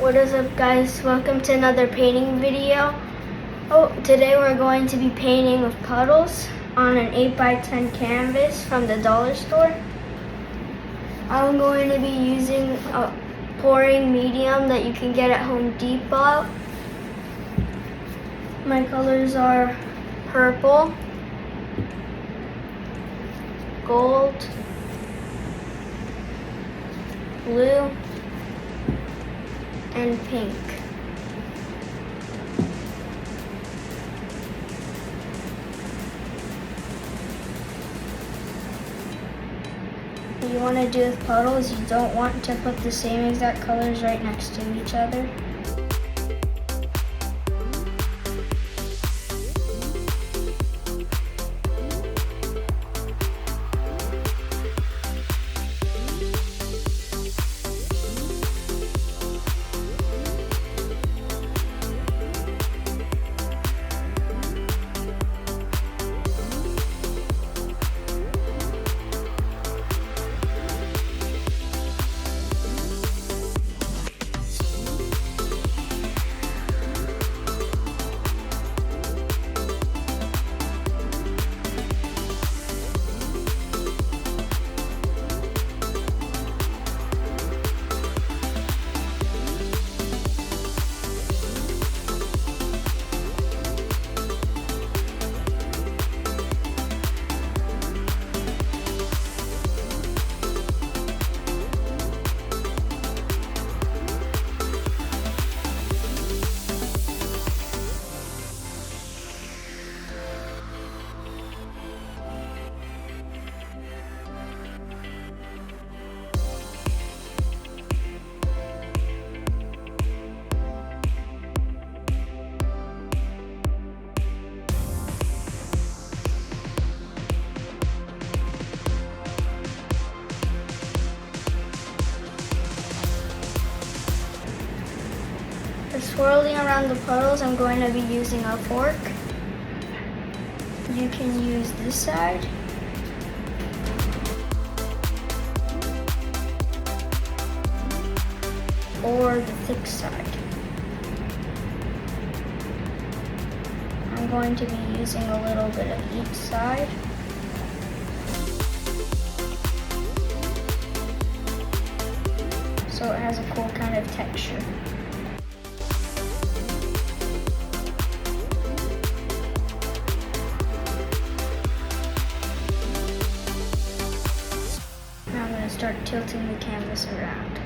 What is up, guys? Welcome to another painting video. Today we're going to be painting with puddles on an 8x10 canvas from the dollar store. I'm going to be using a pouring medium that you can get at Home Depot. My colors are purple, gold, blue, and pink. What you want to do with puddles, you don't want to put the same exact colors right next to each other. For swirling around the puddles, I'm going to be using a fork. You can use this side. Or the thick side. I'm going to be using a little bit of each side. So it has a cool kind of texture. Start tilting the canvas around.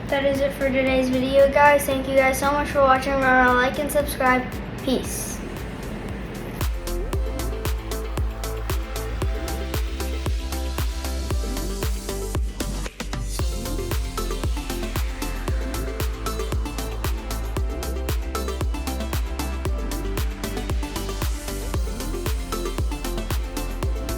That is it for today's video, guys. Thank you guys so much for watching. Remember to like and subscribe. Peace.